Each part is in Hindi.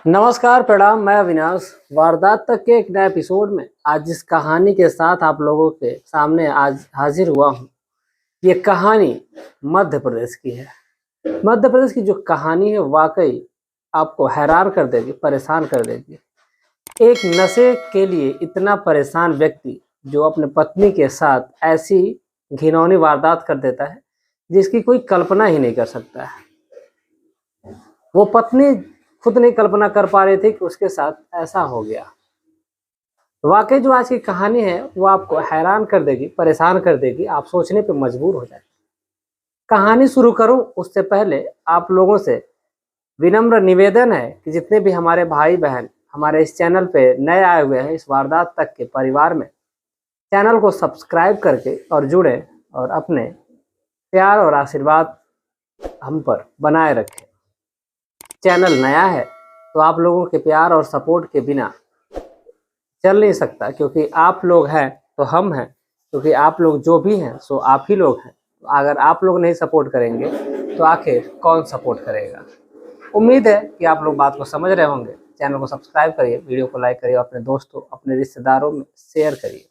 नमस्कार, प्रणाम। मैं अविनाश वारदात तक के एक नए एपिसोड में आज जिस कहानी के साथ आप लोगों के सामने आज हाजिर हुआ हूँ, ये कहानी मध्य प्रदेश की है। मध्य प्रदेश की जो कहानी है वाकई आपको हैरान कर देगी, परेशान कर देगी। एक नशे के लिए इतना परेशान व्यक्ति जो अपने पत्नी के साथ ऐसी घिनौनी वारदात कर देता है जिसकी कोई कल्पना ही नहीं कर सकता है। वो पत्नी खुद नहीं कल्पना कर पा रही थी कि उसके साथ ऐसा हो गया। वाकई जो आज की कहानी है वो आपको हैरान कर देगी, परेशान कर देगी, आप सोचने पे मजबूर हो जाए। कहानी शुरू करूं उससे पहले आप लोगों से विनम्र निवेदन है कि जितने भी हमारे भाई बहन हमारे इस चैनल पे नए आए हुए हैं, इस वारदात तक के परिवार में, चैनल को सब्सक्राइब करके और जुड़े और अपने प्यार और आशीर्वाद हम पर बनाए रखें। चैनल नया है तो आप लोगों के प्यार और सपोर्ट के बिना चल नहीं सकता, क्योंकि आप लोग हैं तो हम हैं, क्योंकि आप लोग जो भी हैं सो आप ही लोग हैं। तो अगर आप लोग नहीं सपोर्ट करेंगे तो आखिर कौन सपोर्ट करेगा। उम्मीद है कि आप लोग बात को समझ रहे होंगे। चैनल को सब्सक्राइब करिए, वीडियो को लाइक करिए, अपने दोस्तों अपने रिश्तेदारों में शेयर करिए।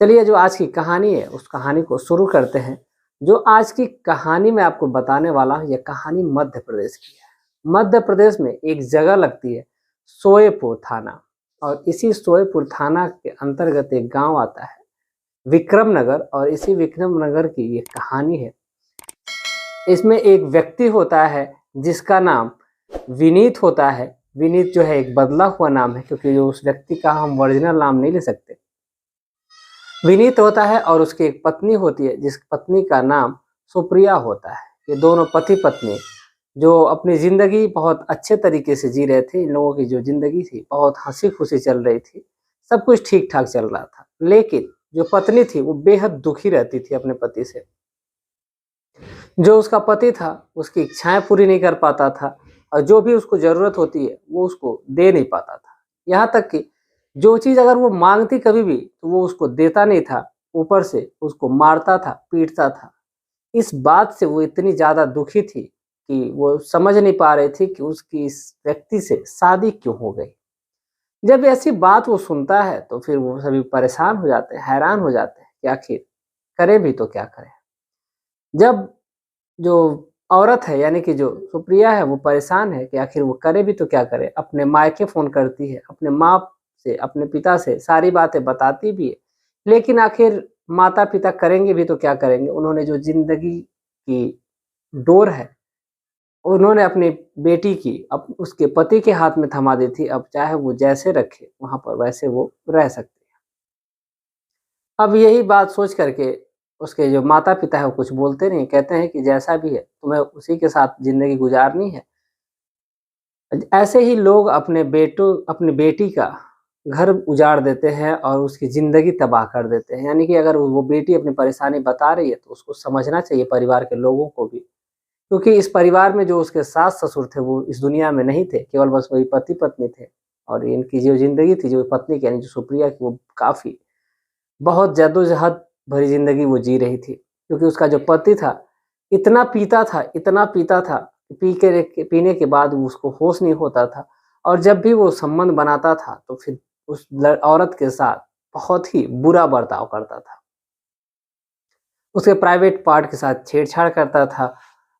चलिए जो आज की कहानी है उस कहानी को शुरू करते हैं। जो आज की कहानी मैं आपको बताने वाला हूँ, यह कहानी मध्य प्रदेश की है। मध्य प्रदेश में एक जगह लगती है सोएपुर थाना, और इसी सोएपुर थाना के अंतर्गत एक गांव आता है विक्रम नगर, और इसी विक्रम नगर की ये कहानी है। इसमें एक व्यक्ति होता है जिसका नाम विनीत होता है। विनीत जो है एक बदला हुआ नाम है, क्योंकि जो उस व्यक्ति का हम ओरिजिनल नाम नहीं ले सकते। विनीत होता है और उसकी एक पत्नी होती है जिस पत्नी का नाम सुप्रिया होता है। ये दोनों पति पत्नी जो अपनी जिंदगी बहुत अच्छे तरीके से जी रहे थे। इन लोगों की जो जिंदगी थी बहुत हंसी खुशी चल रही थी, सब कुछ ठीक ठाक चल रहा था। लेकिन जो पत्नी थी वो बेहद दुखी रहती थी अपने पति से। जो उसका पति था उसकी इच्छाएं पूरी नहीं कर पाता था, और जो भी उसको जरूरत होती है वो उसको दे नहीं पाता था। यहाँ तक कि जो चीज अगर वो मांगती कभी भी तो वो उसको देता नहीं था, ऊपर से उसको मारता था, पीटता था। इस बात से वो इतनी ज्यादा दुखी थी कि वो समझ नहीं पा रही थी कि उसकी इस व्यक्ति से शादी क्यों हो गई। जब ऐसी बात वो सुनता है तो फिर वो सभी परेशान हो जाते हैं, हैरान हो जाते हैं कि आखिर करे भी तो क्या करे। जब जो औरत है यानी कि जो सुप्रिया है वो परेशान है कि आखिर वो करे भी तो क्या करे। अपने मायके फोन करती है, अपने माँ से, अपने पिता से सारी बातें बताती भी है, लेकिन आखिर माता पिता करेंगे भी तो क्या करेंगे। उन्होंने जो जिंदगी की डोर है उन्होंने अपनी बेटी की अब उसके पति के हाथ में थमा दी थी। अब चाहे वो जैसे रखे वहां पर वैसे वो रह सकती है। अब यही बात सोच करके उसके जो माता पिता है वो कुछ बोलते नहीं, कहते हैं कि जैसा भी है तुम्हें उसी के साथ जिंदगी गुजारनी है। ऐसे ही लोग अपने बेटों अपनी बेटी का घर उजाड़ देते हैं और उसकी ज़िंदगी तबाह कर देते हैं। यानी कि अगर वो बेटी अपनी परेशानी बता रही है तो उसको समझना चाहिए, परिवार के लोगों को भी, क्योंकि इस परिवार में जो उसके सास-ससुर थे वो इस दुनिया में नहीं थे, केवल बस वही पति-पत्नी थे। और इनकी जो ज़िंदगी थी, जो पत्नी की यानी जो सुप्रिया की, वो काफ़ी बहुत जद्दोजहद भरी ज़िंदगी वो जी रही थी। क्योंकि उसका जो पति था इतना पीता था, पीने के बाद उसको होश नहीं होता था, और जब भी वो संबंध बनाता था तो फिर उस औरत के साथ बहुत ही बुरा बर्ताव करता था। उसके प्राइवेट पार्ट के साथ छेड़छाड़ करता था,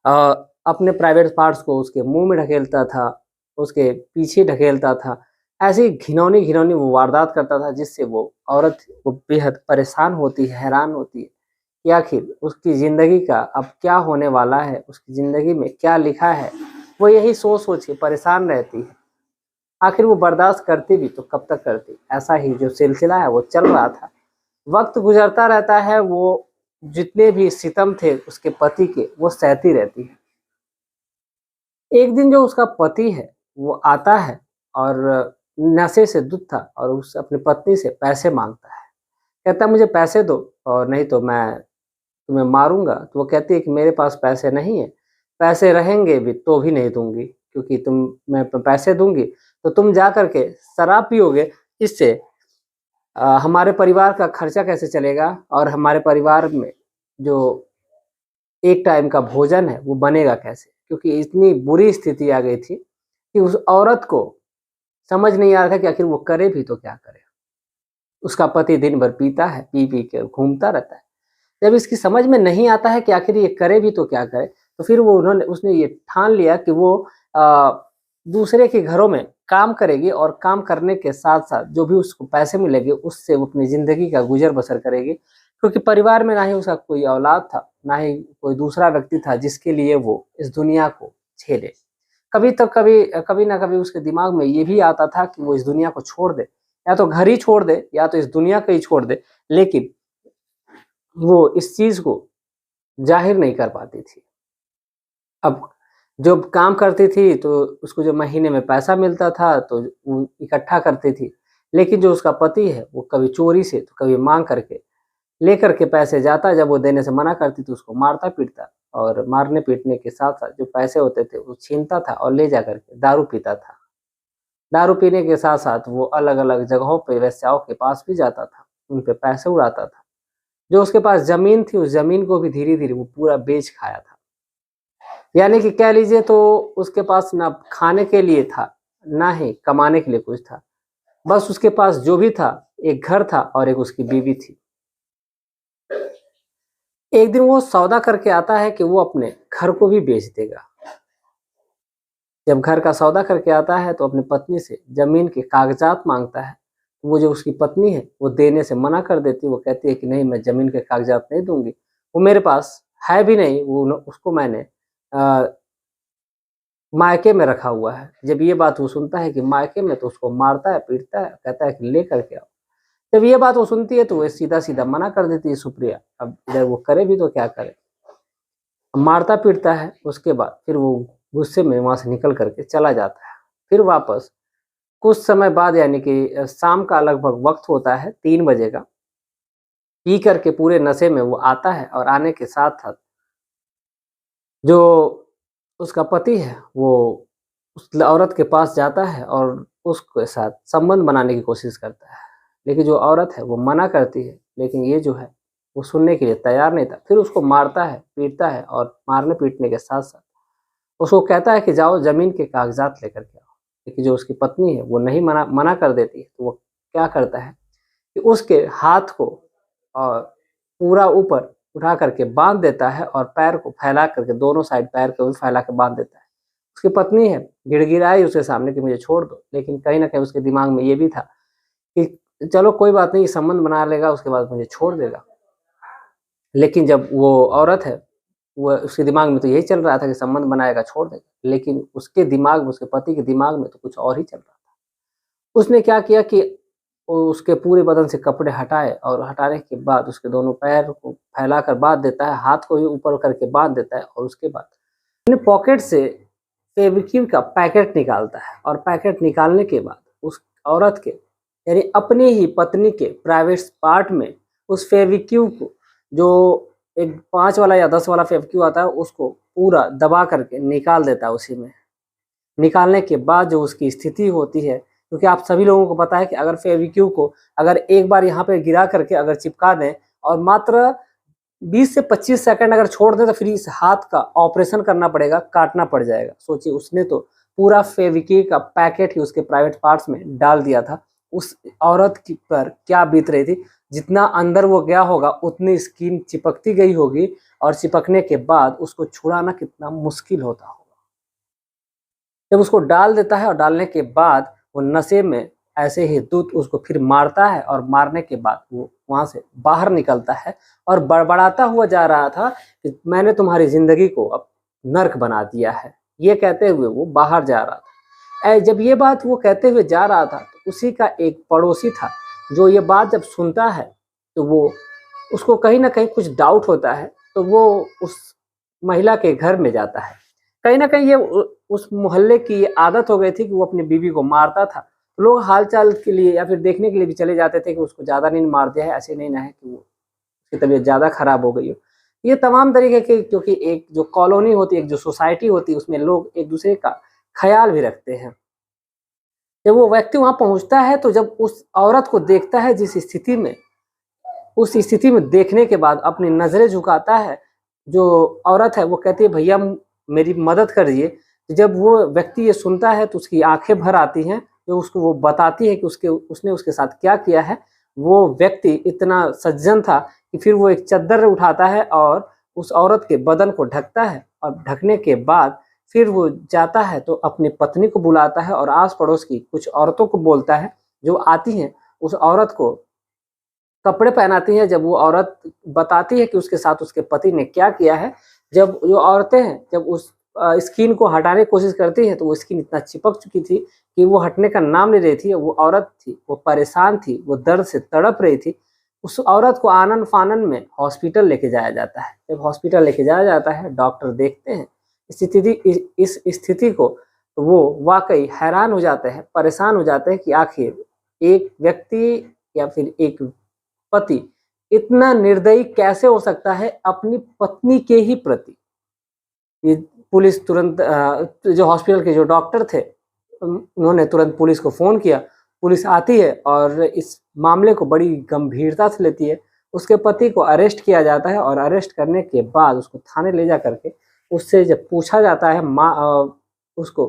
अपने प्राइवेट पार्ट्स को उसके मुँह में ढकेलता था, उसके पीछे ढकेलता था। ऐसी घिनौनी-घिनौनी वो वारदात करता था जिससे वो औरत वो बेहद परेशान होती है, हैरान होती है कि आखिर उसकी ज़िंदगी का अब क्या होने वाला है, उसकी ज़िंदगी में क्या लिखा है। वो यही सोच-सोच के परेशान रहती है। आखिर वो बर्दाश्त करती भी तो कब तक करती। ऐसा ही जो सिलसिला है वो चल रहा था। वक़्त गुज़रता रहता है, वो जितने भी सितम थे उसके पति के वो सहती रहती है। एक दिन जो उसका पति है वो आता है और नशे से धुत था और उस अपनी पत्नी से पैसे माँगता है। कहता है मुझे पैसे दो और नहीं तो मैं तुम्हें मारूँगा। तो वो कहती है कि मेरे पास पैसे नहीं है, पैसे रहेंगे भी तो भी नहीं दूँगी, क्योंकि मैं पैसे दूँगी तो तुम जा कर के शराब पियोगे, इससे हमारे परिवार का खर्चा कैसे चलेगा और हमारे परिवार में जो एक टाइम का भोजन है वो बनेगा कैसे? क्योंकि इतनी बुरी स्थिति आ गई थी कि उस औरत को समझ नहीं आ रहा था कि आखिर वो करे भी तो क्या करे। उसका पति दिन भर पीता है, पी के घूमता रहता है। जब इसकी समझ में नहीं आता है कि आखिर ये करे भी तो क्या करे, तो फिर उसने ये ठान लिया कि वो दूसरे के घरों में काम करेगी और काम करने के साथ-साथ जो भी उसको पैसे मिलेंगे उससे वो अपनी ज़िंदगी का गुज़र-बसर करेगी। क्योंकि परिवार में ना ही उसका कोई औलाद था, ना ही कोई दूसरा व्यक्ति था जिसके लिए वो इस दुनिया को झेले। कभी ना कभी उसके दिमाग में ये भी आता था कि वो इस दुनिया को छोड़ दे, या तो घर ही छोड़ दे या तो इस दुनिया को ही छोड़ दे, लेकिन वो इस चीज़ को ज़ाहिर नहीं कर पाती थी। अब जब काम करती थी तो उसको जब महीने में पैसा मिलता था तो वो इकट्ठा करती थी। लेकिन जो उसका पति है वो कभी चोरी से तो कभी माँग करके लेकर के पैसे जाता, जब वो देने से मना करती तो उसको मारता-पीटता, और मारने-पीटने के साथ-साथ जो पैसे होते थे वो छीनता था और ले जा कर के दारू पीता था। दारू पीने के साथ-साथ वो अलग-अलग जगहों पे वेश्याओं के पास भी जाता था, उन पे पैसे उड़ाता था। जो उसके पास ज़मीन थी उस ज़मीन को भी धीरे-धीरे वो पूरा बेच खाया था। यानी कि कह लीजिए तो उसके पास ना खाने के लिए था, ना ही कमाने के लिए कुछ था। बस उसके पास जो भी था, एक घर था और एक उसकी बीवी थी। एक दिन वो सौदा करके आता है कि वो अपने घर को भी बेच देगा। जब घर का सौदा करके आता है तो अपनी पत्नी से ज़मीन के कागज़ात माँगता है। वो जो उसकी पत्नी है, वो देने से मना कर देती है। वो कहती है कि नहीं, मैं ज़मीन के कागज़ात नहीं दूँगी। वो मेरे पास है भी नहीं, वो न उसको मैंने अ, मायके में रखा हुआ है। जब ये बात वो सुनता है कि मायके में, तो उसको मारता है, पीटता है, कहता है कि ले कर के आओ। जब ये बात वो सुनती है तो वो सीधा-सीधा मना कर देती है सुप्रिया। अब इधर वो करे भी तो क्या करे? मारता-पीटता है, उसके बाद फिर वो गुस्से में वहाँ से निकल कर के चला जाता है। फिर वापस कुछ समय बाद, यानी कि शाम का लगभग वक़्त होता है 3 बजे का, पी कर के पूरे नशे में वो आता है और आने के साथ-साथ जो उसका पति है, वो उस औरत के पास जाता है और उसके साथ संबंध बनाने की कोशिश करता है। लेकिन जो औरत है वो मना करती है, लेकिन ये जो है वो सुनने के लिए तैयार नहीं था। फिर उसको मारता है, पीटता है और मारने-पीटने के साथ-साथ उसको कहता है कि जाओ ज़मीन के कागज़ात लेकर के आओ। लेकिन जो उसकी पत्नी है वो नहीं, मना मना कर देती है। तो वो क्या करता है कि उसके हाथ को पूरा ऊपर उठा करके बाँध देता है और पैर को फैला करके, दोनों साइड पैर को भी फैला के बाँध देता है। उसकी पत्नी है, गिड़गिड़ाई उसके सामने कि मुझे छोड़ दो, लेकिन कहीं न कहीं उसके दिमाग में ये भी था कि चलो कोई बात नहीं, संबंध बना लेगा, उसके बाद मुझे छोड़ देगा। लेकिन जब वो औरत है, वो उसके दिमाग में तो यही चल रहा था कि संबंध बनाएगा, छोड़ देगा। लेकिन उसके दिमाग में, उसके पति के दिमाग में तो कुछ और ही चल रहा था। उसने क्या किया कि वो उसके पूरे बदन से कपड़े हटाए और हटाने के बाद उसके दोनों पैर को फैलाकर बाँध देता है, हाथ को भी ऊपर करके बाँध देता है और उसके बाद अपने पॉकेट से फेविक्विक का पैकेट निकालता है, और पैकेट निकालने के बाद उस औरत के, यानी अपनी ही पत्नी के प्राइवेट पार्ट में उस फेविक्विक को, जो एक 5 वाला या 10 वाला फेविक्विक आता है, उसको पूरा दबा करके निकाल देता है उसी में। निकालने के बाद जो उसकी स्थिति होती है, क्योंकि आप सभी लोगों को पता है कि अगर फेविक्विक को अगर एक बार यहाँ पे गिरा करके अगर चिपका दें और मात्र 20 से 25 सेकंड अगर छोड़ दें, तो फिर इस हाथ का ऑपरेशन करना पड़ेगा, काटना पड़ जाएगा। सोचिए, उसने तो पूरा फेविक्विक का पैकेट ही उसके प्राइवेट पार्ट्स में डाल दिया था। उस औरत की पर क्या बीत रही थी, जितना अंदर वो गया होगा उतनी स्किन चिपकती गई होगी, और चिपकने के बाद उसको छुड़ाना कितना मुश्किल होता होगा। जब उसको डाल देता है और डालने के बाद वो नशे में ऐसे ही दूत उसको फिर मारता है, और मारने के बाद वो वहाँ से बाहर निकलता है और बड़बड़ाता हुआ जा रहा था कि मैंने तुम्हारी ज़िंदगी को अब नर्क बना दिया है। ये कहते हुए वो बाहर जा रहा था। जब ये बात वो कहते हुए जा रहा था, तो उसी का एक पड़ोसी था, जो ये बात जब सुनता है तो वो, उसको कहीं न कहीं कुछ डाउट होता है, तो वो उस महिला के घर में जाता है। कहीं न कहीं ये उस मोहल्ले की ये आदत हो गई थी कि वो अपनी बीवी को मारता था। तो लोग हाल-चाल के लिए या फिर देखने के लिए भी चले जाते थे कि उसको ज़्यादा नहीं मार दिया है, ऐसे नहीं ना है कि वो उसकी तबीयत ज़्यादा खराब हो गई हो। ये तमाम तरीके के, क्योंकि एक जो कॉलोनी होती है, एक जो सोसाइटी होती है, उसमें लोग एक-दूसरे का ख़याल भी रखते हैं। जब वो व्यक्ति वहाँ पहुँचता है, तो जब उस औरत को देखता है जिस स्थिति में, उस स्थिति में देखने के बाद अपनी नज़रें झुकाता है। जो औरत है वो कहती है, भैया मेरी मदद करिए, तो जब वो व्यक्ति ये सुनता है तो उसकी आंखें भर आती हैं, जो उसको वो बताती है कि उसने उसके साथ क्या किया है। वो व्यक्ति इतना सज्जन था कि फिर वो एक चद्दर उठाता है और उस औरत के बदन को ढकता है, और ढकने के बाद फिर वो जाता है तो अपनी पत्नी को बुलाता है और आस पड़ोस की कुछ औरतों को बोलता है, जो आती हैं उस औरत को कपड़े पहनाती है। जब वो औरत बताती है कि उसके साथ उसके पति ने क्या किया है, जब जो औरतें हैं जब उस स्किन को हटाने की कोशिश करती हैं तो वो स्किन इतना चिपक चुकी थी कि वो हटने का नाम नहीं रही थी। वो औरत थी, वो परेशान थी, वो दर्द से तड़प रही थी। उस औरत को आनन फानन में हॉस्पिटल लेके जाया जाता है। जब हॉस्पिटल लेके जाया जाता है, डॉक्टर देखते हैं इस स्थिति को, तो वो वाकई हैरान हो जाते हैं, परेशान हो जाते हैं कि आखिर एक व्यक्ति या फिर एक पति इतना निर्दयी कैसे हो सकता है अपनी पत्नी के ही प्रति। ये पुलिस तुरंत जो हॉस्पिटल के जो डॉक्टर थे उन्होंने तुरंत पुलिस को फ़ोन किया। पुलिस आती है और इस मामले को बड़ी गंभीरता से लेती है। उसके पति को अरेस्ट किया जाता है और अरेस्ट करने के बाद उसको थाने ले जा करके उससे जब पूछा जाता है, उसको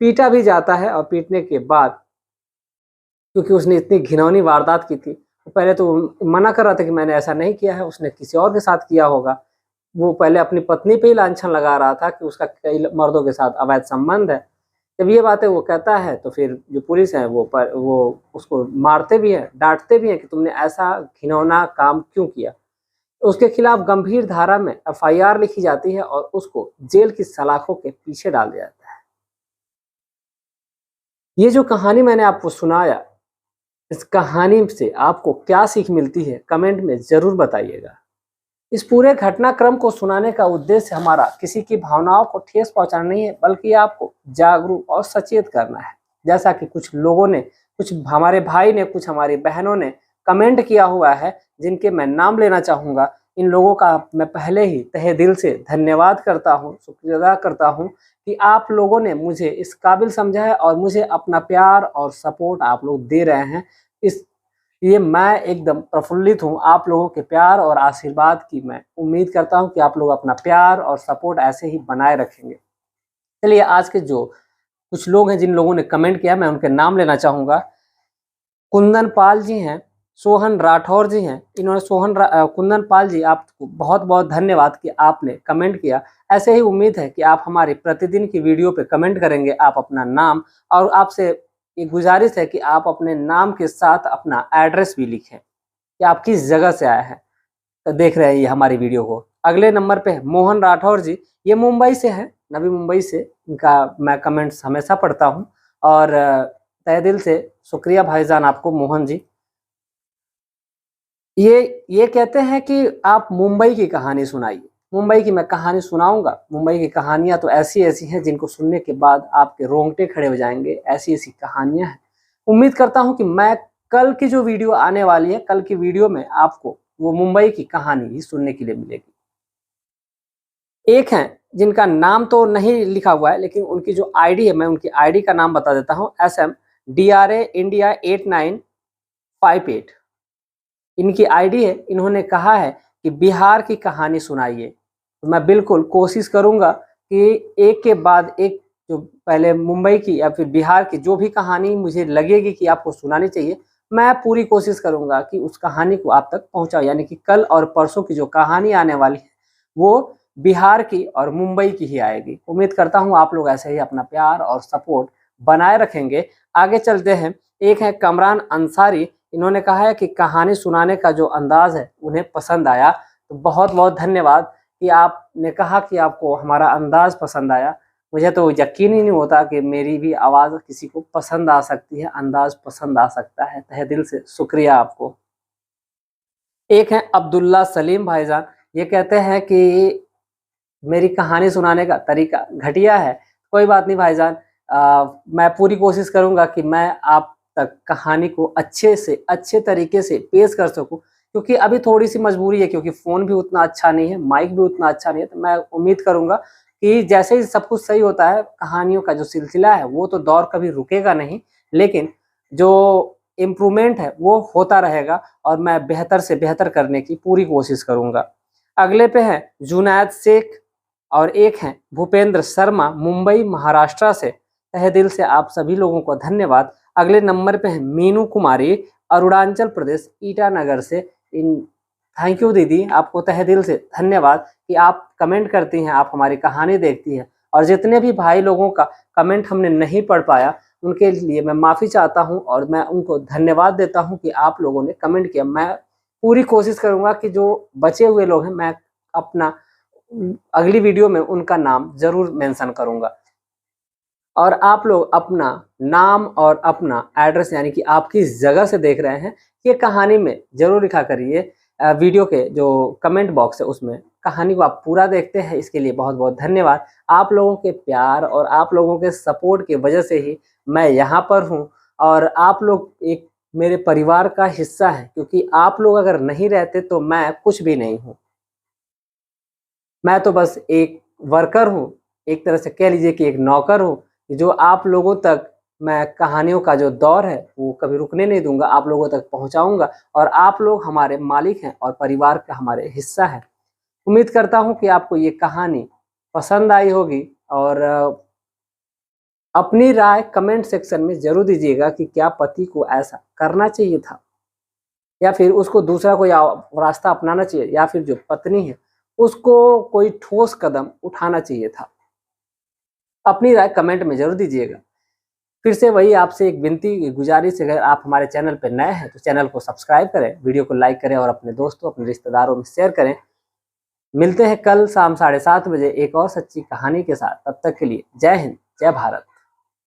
पीटा भी जाता है। और पीटने के बाद, क्योंकि उसने इतनी घिनौनी वारदात की थी, तो पहले तो मना कर रहा था कि मैंने ऐसा नहीं किया है, उसने किसी और के साथ किया होगा। वो पहले अपनी पत्नी पे ही लांछन लगा रहा था कि उसका कई मर्दों के साथ अवैध संबंध है। जब ये बातें वो कहता है तो फिर जो पुलिस है वो उसको मारते भी हैं, डांटते भी हैं कि तुमने ऐसा घिनौना काम क्यों किया। उसके खिलाफ गंभीर धारा में एफआईआर लिखी जाती है और उसको जेल की सलाखों के पीछे डाल दिया जाता है। ये जो कहानी मैंने आपको सुनाया, इस कहानी से आपको क्या सीख मिलती है, कमेंट में जरूर बताइएगा। इस पूरे घटनाक्रम को सुनाने का उद्देश्य हमारा किसी की भावनाओं को ठेस पहुंचाना नहीं है, बल्कि आपको जागरूक और सचेत करना है। जैसा कि कुछ लोगों ने, कुछ हमारे भाई ने, कुछ हमारी बहनों ने कमेंट किया हुआ है, जिनके मैं नाम लेना चाहूँगा। इन लोगों का मैं पहले ही तहे दिल से धन्यवाद करता हूँ, शुक्रिया अदा करता हूँ कि आप लोगों ने मुझे इस काबिल समझा है और मुझे अपना प्यार और सपोर्ट आप लोग दे रहे हैं। ये मैं एकदम प्रफुल्लित हूँ। आप लोगों के प्यार और आशीर्वाद की मैं उम्मीद करता हूँ कि आप लोग अपना प्यार और सपोर्ट ऐसे ही बनाए रखेंगे। चलिए, आज के जो कुछ लोग हैं जिन लोगों ने कमेंट किया, मैं उनके नाम लेना चाहूँगा। कुंदन पाल जी हैं, सोहन राठौर जी हैं। इन्होंने कुंदन पाल जी, आपको बहुत बहुत धन्यवाद कि आपने कमेंट किया। ऐसे ही उम्मीद है कि आप हमारी प्रतिदिन की वीडियो पे कमेंट करेंगे। आप अपना नाम, और आपसे एक गुजारिश है कि आप अपने नाम के साथ अपना एड्रेस भी लिखें कि आप किस जगह से आए हैं, तो देख रहे हैं ये हमारी वीडियो को। अगले नंबर पे मोहन राठौर जी, ये मुंबई से हैं, नवी मुंबई से। इनका मैं कमेंट्स हमेशा पढ़ता हूँ और तहे दिल से शुक्रिया भाईजान आपको, मोहन जी। ये कहते हैं कि आप मुंबई की कहानी सुनाइए। मुंबई की मैं कहानी सुनाऊंगा। मुंबई की कहानियां तो ऐसी ऐसी हैं जिनको सुनने के बाद आपके रोंगटे खड़े हो जाएंगे। ऐसी ऐसी कहानियां हैं। उम्मीद करता हूं कि मैं कल की जो वीडियो आने वाली है, कल की वीडियो में आपको वो मुंबई की कहानी ही सुनने के लिए मिलेगी। एक हैं जिनका नाम तो नहीं लिखा हुआ है, लेकिन उनकी जो आईडी है, मैं उनकी आईडी का नाम बता देता हूँ। SMDRA India 8958 इनकी आईडी है। इन्होंने कहा है कि बिहार की कहानी सुनाइए। तो मैं बिल्कुल कोशिश करूंगा कि एक के बाद एक, जो पहले मुंबई की या फिर बिहार की जो भी कहानी मुझे लगेगी कि आपको सुनानी चाहिए, मैं पूरी कोशिश करूंगा कि उस कहानी को आप तक पहुंचाऊं। यानी कि कल और परसों की जो कहानी आने वाली है वो बिहार की और मुंबई की ही आएगी। उम्मीद करता हूँ आप लोग ऐसे ही अपना प्यार और सपोर्ट बनाए रखेंगे। आगे चलते हैं। एक है कमरान अंसारी। इन्होंने कहा है कि कहानी सुनाने का जो अंदाज है उन्हें पसंद आया। तो बहुत बहुत धन्यवाद कि आपने कहा कि आपको हमारा अंदाज पसंद आया। मुझे तो यकीन ही नहीं होता कि मेरी भी आवाज़ किसी को पसंद आ सकती है, अंदाज पसंद आ सकता है। तहे दिल से शुक्रिया आपको। एक है अब्दुल्ला सलीम भाईजान। ये कहते हैं कि मेरी कहानी सुनाने का तरीका घटिया है। कोई बात नहीं भाईजान, मैं पूरी कोशिश करूंगा कि मैं आप तक कहानी को अच्छे से अच्छे तरीके से पेश कर सकूं। क्योंकि अभी थोड़ी सी मजबूरी है, क्योंकि फ़ोन भी उतना अच्छा नहीं है, माइक भी उतना अच्छा नहीं है। तो मैं उम्मीद करूंगा कि जैसे ही सब कुछ सही होता है, कहानियों का जो सिलसिला है वो तो दौर कभी रुकेगा नहीं, लेकिन जो इम्प्रूवमेंट है वो होता रहेगा और मैं बेहतर से बेहतर करने की पूरी कोशिश करूंगा। अगले पे है जुनैद शेख और एक हैं भूपेंद्र शर्मा मुंबई महाराष्ट्र से। तहे दिल से आप सभी लोगों को धन्यवाद। अगले नंबर पे है मीनू कुमारी अरुणाचल प्रदेश ईटानगर से। इन थैंक यू दीदी, आपको तहे दिल से धन्यवाद कि आप कमेंट करती हैं, आप हमारी कहानी देखती हैं। और जितने भी भाई लोगों का कमेंट हमने नहीं पढ़ पाया उनके लिए मैं माफ़ी चाहता हूं और मैं उनको धन्यवाद देता हूं कि आप लोगों ने कमेंट किया। मैं पूरी कोशिश करूंगा कि जो बचे हुए लोग हैं मैं अपना अगली वीडियो में उनका नाम जरूर मेंशन करूंगा। और आप लोग अपना नाम और अपना एड्रेस यानी कि आप किस जगह से देख रहे हैं ये कहानी में जरूर लिखा करिए। वीडियो के जो कमेंट बॉक्स है उसमें कहानी को आप पूरा देखते हैं, इसके लिए बहुत बहुत धन्यवाद। आप लोगों के प्यार और आप लोगों के सपोर्ट की वजह से ही मैं यहाँ पर हूँ और आप लोग एक मेरे परिवार का हिस्सा है, क्योंकि आप लोग अगर नहीं रहते तो मैं कुछ भी नहीं हूँ। मैं तो बस एक वर्कर हूँ, एक तरह से कह लीजिए कि एक नौकर हूँ, जो आप लोगों तक मैं कहानियों का जो दौर है वो कभी रुकने नहीं दूंगा, आप लोगों तक पहुंचाऊंगा। और आप लोग हमारे मालिक हैं और परिवार का हमारे हिस्सा है। उम्मीद करता हूं कि आपको ये कहानी पसंद आई होगी और अपनी राय कमेंट सेक्शन में जरूर दीजिएगा कि क्या पति को ऐसा करना चाहिए था या फिर उसको दूसरा कोई रास्ता अपनाना चाहिए, या फिर जो पत्नी है उसको कोई ठोस कदम उठाना चाहिए था। अपनी राय कमेंट में जरूर दीजिएगा। फिर से वही आपसे एक विनती गुजारिश है, अगर आप हमारे चैनल पर नए हैं तो चैनल को सब्सक्राइब करें, वीडियो को लाइक करें और अपने दोस्तों अपने रिश्तेदारों में शेयर करें। मिलते हैं कल शाम 7:30 बजे एक और सच्ची कहानी के साथ। तब तक के लिए जय हिंद, जय भारत।